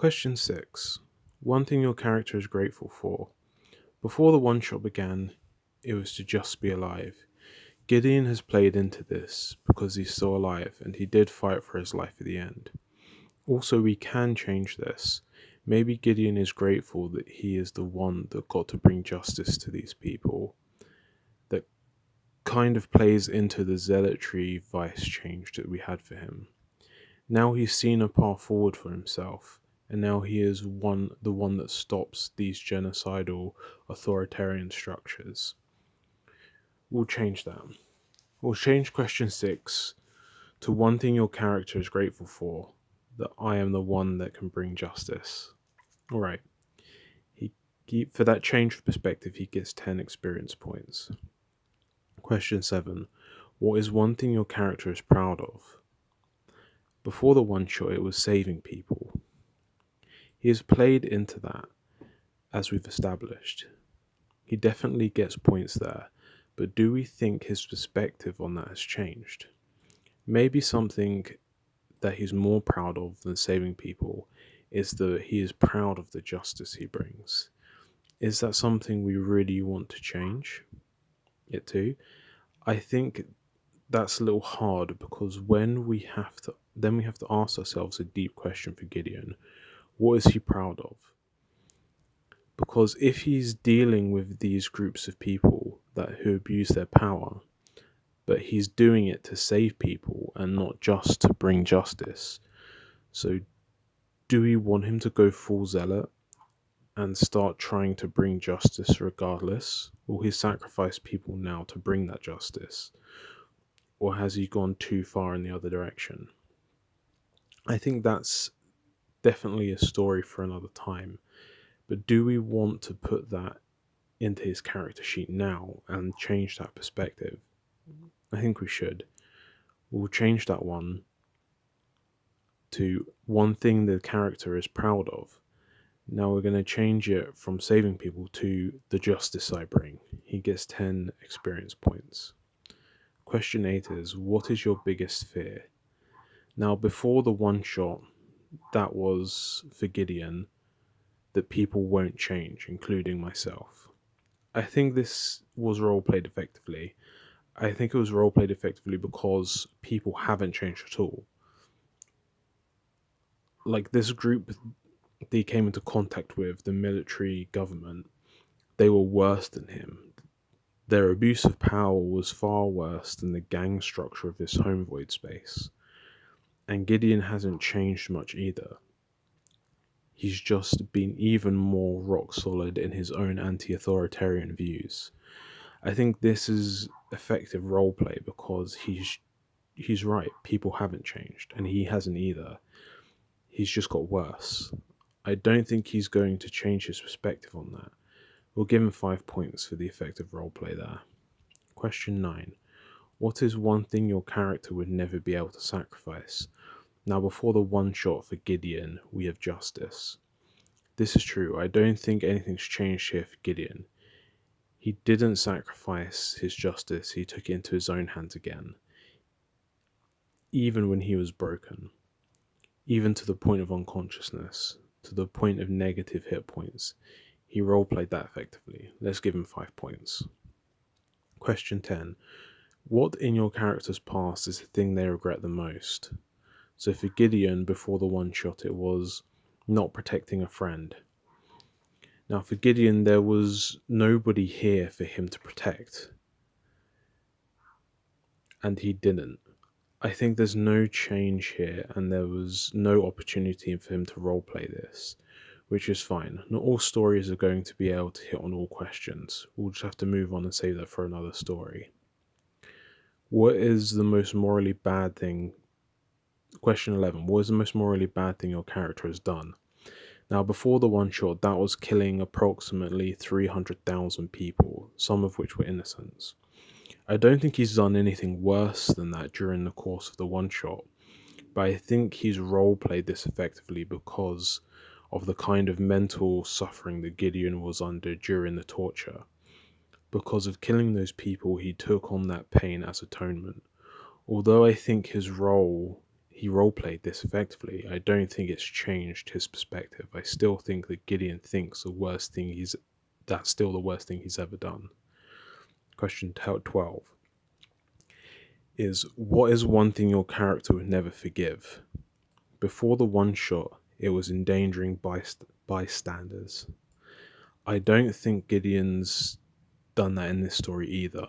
Question 6. One thing your character is grateful for. Before the one shot began, it was to just be alive. Gideon has played into this because he's still alive and he did fight for his life at the end. Also, we can change this. Maybe Gideon is grateful that he is the one that got to bring justice to these people. That kind of plays into the zealotry vice change that we had for him. Now he's seen a path forward for himself, and now he is the one that stops these genocidal authoritarian structures. We'll change that. We'll change question 6 to one thing your character is grateful for, that I am the one that can bring justice. Alright. For that change of perspective, he gets 10 experience points. Question 7. What is one thing your character is proud of? Before the one shot, it was saving people. He has played into that, as we've established. He definitely gets points there, but do we think his perspective on that has changed? Maybe something that he's more proud of than saving people is that he is proud of the justice he brings. Is that something we really want to change it to? I think that's a little hard because we have to ask ourselves a deep question for Gideon. What is he proud of? Because if he's dealing with these groups of people who abuse their power, but he's doing it to save people and not just to bring justice, so do we want him to go full zealot and start trying to bring justice regardless? Will he sacrifice people now to bring that justice? Or has he gone too far in the other direction? I think that's definitely a story for another time. But do we want to put that into his character sheet now and change that perspective? I think we should. We'll change that one to one thing the character is proud of. Now we're going to change it from saving people to the justice I bring. He gets 10 experience points. Question 8 is, what is your biggest fear? Now, before the one shot, that was for Gideon, that people won't change, including myself. I think this was roleplayed effectively. I think it was roleplayed effectively because people haven't changed at all. Like this group they came into contact with, the military government, they were worse than him. Their abuse of power was far worse than the gang structure of this home void space. And Gideon hasn't changed much either. He's just been even more rock solid in his own anti-authoritarian views. I think this is effective roleplay because he's right. People haven't changed, and he hasn't either. He's just got worse. I don't think he's going to change his perspective on that. We'll give him 5 points for the effective roleplay there. Question 9. What is one thing your character would never be able to sacrifice? Now, before the one shot for Gideon, we have justice. This is true. I don't think anything's changed here for Gideon. He didn't sacrifice his justice, he took it into his own hands again. Even when he was broken. Even to the point of unconsciousness. To the point of negative hit points. He roleplayed that effectively. Let's give him 5 points. Question 10. What in your character's past is the thing they regret the most? So for Gideon, before the one shot, it was not protecting a friend. Now for Gideon, there was nobody here for him to protect. And he didn't. I think there's no change here, and there was no opportunity for him to roleplay this, which is fine. Not all stories are going to be able to hit on all questions. We'll just have to move on and save that for another story. What is the most morally bad thing? Question 11. What is the most morally bad thing your character has done? Now, before the one shot, that was killing approximately 300,000 people, some of which were innocents. I don't think he's done anything worse than that during the course of the one shot, but I think he's roleplayed this effectively because of the kind of mental suffering that Gideon was under during the torture. Because of killing those people, he took on that pain as atonement. Although I think his role he roleplayed this effectively. I don't think it's changed his perspective. I still think that Gideon thinks that's still the worst thing he's ever done. Question 12 is, what is one thing your character would never forgive? Before the one shot, it was endangering bystanders. I don't think Gideon's done that in this story either,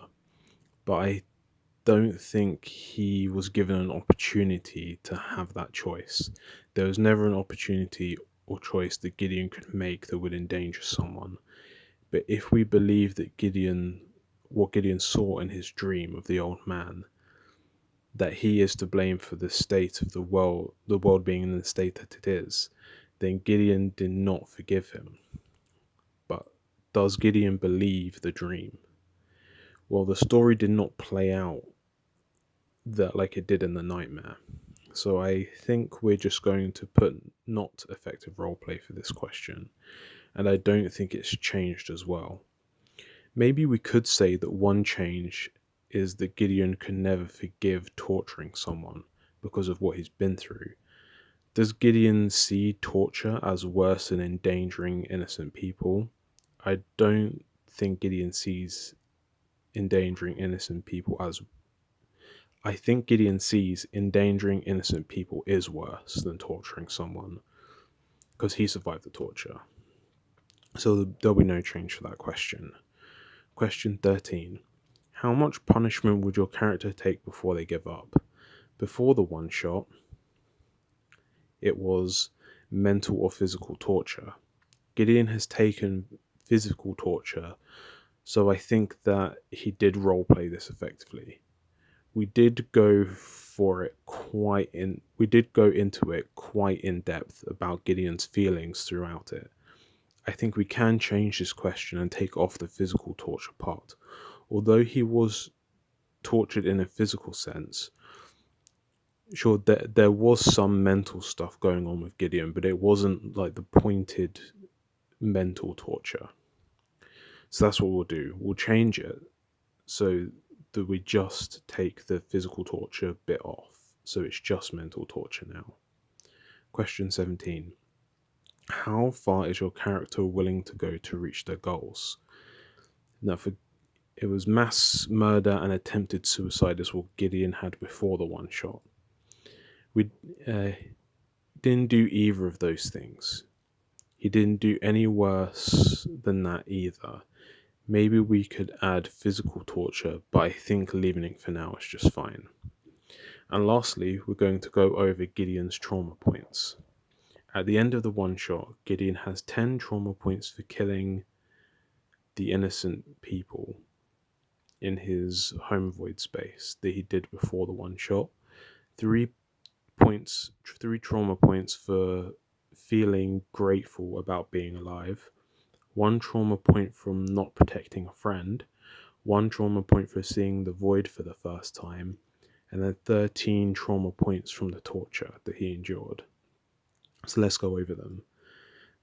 but I don't think he was given an opportunity to have that choice. There was never an opportunity or choice that Gideon could make that would endanger someone. But if we believe that what Gideon saw in his dream of the old man, that he is to blame for the state of the world being in the state that it is, then Gideon did not forgive him. But does Gideon believe the dream? Well, the story did not play out that like it did in the nightmare. So I think we're just going to put not effective roleplay for this question, and I don't think it's changed as well. Maybe we could say that one change is that Gideon can never forgive torturing someone because of what he's been through. Does Gideon see torture as worse than endangering innocent people? I don't think Gideon sees endangering innocent people as I think Gideon sees endangering innocent people is worse than torturing someone because he survived the torture. So there'll be no change for that question. Question 13. How much punishment would your character take before they give up? Before the one shot, it was mental or physical torture. Gideon has taken physical torture, so I think that he did roleplay this effectively. We did go into it quite in depth about Gideon's feelings throughout it. I think we can change this question and take off the physical torture part. Although he was tortured in a physical sense, sure, there was some mental stuff going on with Gideon, but it wasn't like the pointed mental torture. So that's what we'll do. We'll change it so that we just take the physical torture bit off. So it's just mental torture now. Question 17. How far is your character willing to go to reach their goals? Now, it was mass murder and attempted suicide is what Gideon had before the one shot. We didn't do either of those things. He didn't do any worse than that either. Maybe we could add physical torture, but I think leaving it for now is just fine. And lastly, we're going to go over Gideon's trauma points. At the end of the one shot, Gideon has 10 trauma points for killing the innocent people in his home void space that he did before the one shot. 3 trauma points for feeling grateful about being alive. 1 trauma point from not protecting a friend. 1 trauma point for seeing the void for the first time. And then 13 trauma points from the torture that he endured. So let's go over them.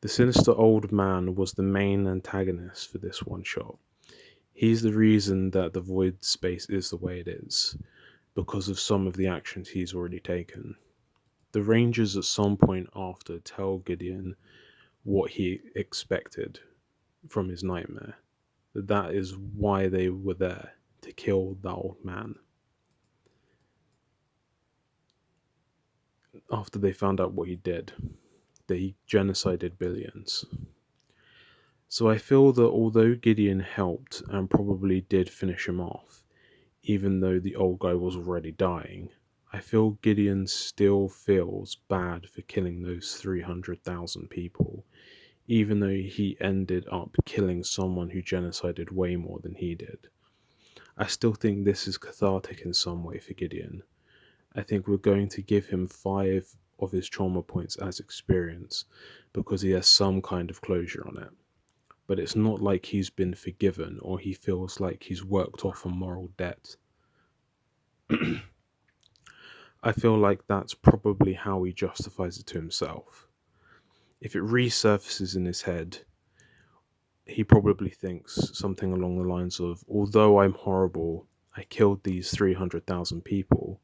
The sinister old man was the main antagonist for this one shot. He's the reason that the void space is the way it is, because of some of the actions he's already taken. The Rangers at some point after tell Gideon what he expected from his nightmare. That is why they were there, to kill that old man. After they found out what he did, that he genocided billions. So I feel that although Gideon helped and probably did finish him off, even though the old guy was already dying, I feel Gideon still feels bad for killing those 300,000 people, even though he ended up killing someone who genocided way more than he did. I still think this is cathartic in some way for Gideon. I think we're going to give him 5 of his trauma points as experience because he has some kind of closure on it. But it's not like he's been forgiven or he feels like he's worked off a moral debt. I feel like that's probably how he justifies it to himself. If it resurfaces in his head, he probably thinks something along the lines of, although I'm horrible, I killed these 300,000 people,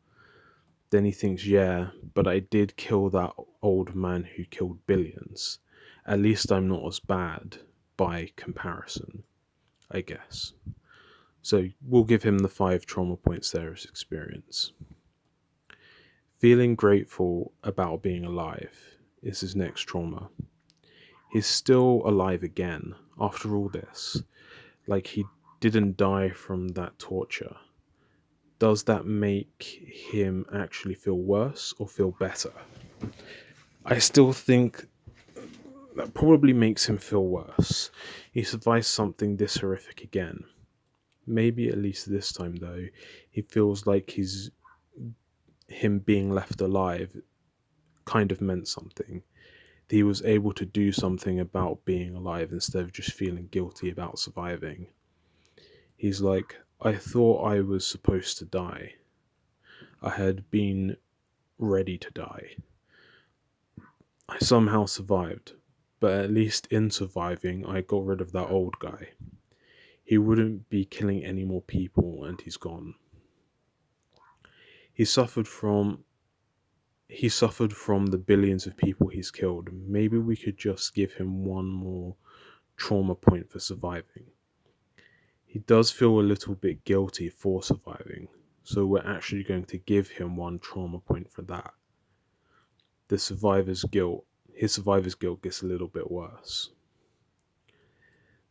Then he thinks, yeah, but I did kill that old man who killed billions. At least I'm not as bad by comparison, I guess. So we'll give him the 5 trauma points there as experience. Feeling grateful about being alive is his next trauma. He's still alive again after all this. Like, he didn't die from that torture. Does that make him actually feel worse or feel better? I still think that probably makes him feel worse. He survives something this horrific again. Maybe at least this time, though, he feels like him being left alive kind of meant something. He was able to do something about being alive instead of just feeling guilty about surviving. He's like, I thought I was supposed to die. I had been ready to die. I somehow survived, but at least in surviving, I got rid of that old guy. He wouldn't be killing any more people, and he's gone. He suffered from he suffered from the billions of people he's killed. Maybe we could just give him one more trauma point for surviving. He does feel a little bit guilty for surviving, so we're actually going to give him one trauma point for that. His survivor's guilt gets a little bit worse.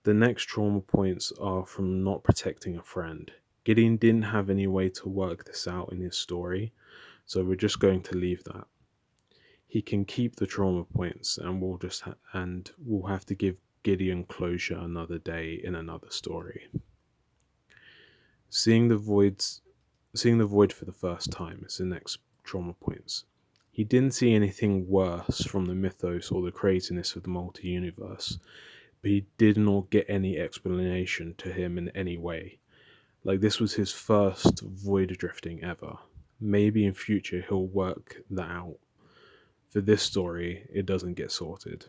The next trauma points are from not protecting a friend. Gideon didn't have any way to work this out in his story, so we're just going to leave that. He can keep the trauma points, and we'll have to give Gideon closure another day in another story. Seeing the void for the first time is the next trauma points. He didn't see anything worse from the mythos or the craziness of the multi-universe, but he did not get any explanation to him in any way. Like, this was his first void drifting ever. Maybe in future he'll work that out. For this story, it doesn't get sorted.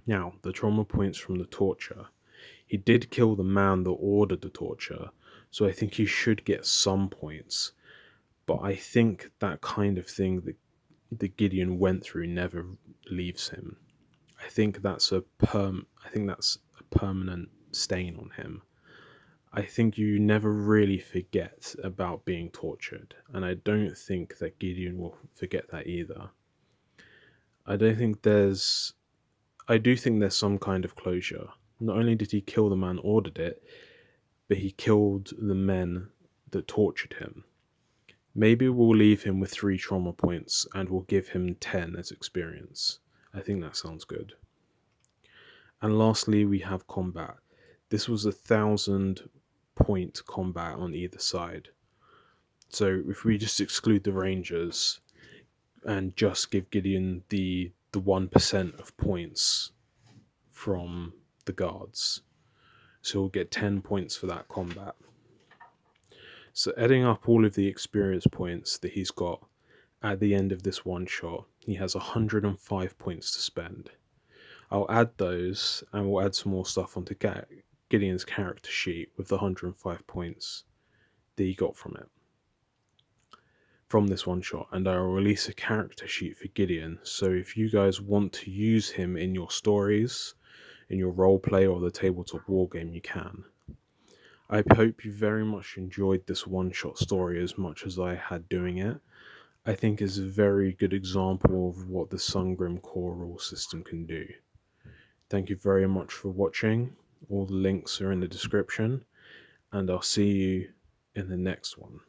Now, the trauma points from the torture. He did kill the man that ordered the torture, so I think he should get some points. But I think that kind of thing that Gideon went through never leaves him. I think that's a permanent stain on him. I think you never really forget about being tortured, and I don't think that Gideon will forget that either. I don't think there's I do think there's some kind of closure. Not only did he kill the man ordered it, but he killed the men that tortured him. Maybe we'll leave him with 3 trauma points and we'll give him 10 as experience. I think that sounds good. And lastly, we have combat. This was 1,000 point combat on either side. So if we just exclude the Rangers and just give Gideon the 1% of points from the guards, so we'll get 10 points for that combat. So adding up all of the experience points that he's got at the end of this one shot, he has 105 points to spend. I'll add those and we'll add some more stuff onto Gideon's character sheet with the 105 points that he got from this one shot, and I'll release a character sheet for Gideon. So if you guys want to use him in your stories, in your roleplay or the tabletop wargame, you can. I hope you very much enjoyed this one-shot story as much as I had doing it. I think it's a very good example of what the Sungrim core rule system can do. Thank you very much for watching. All the links are in the description, and I'll see you in the next one.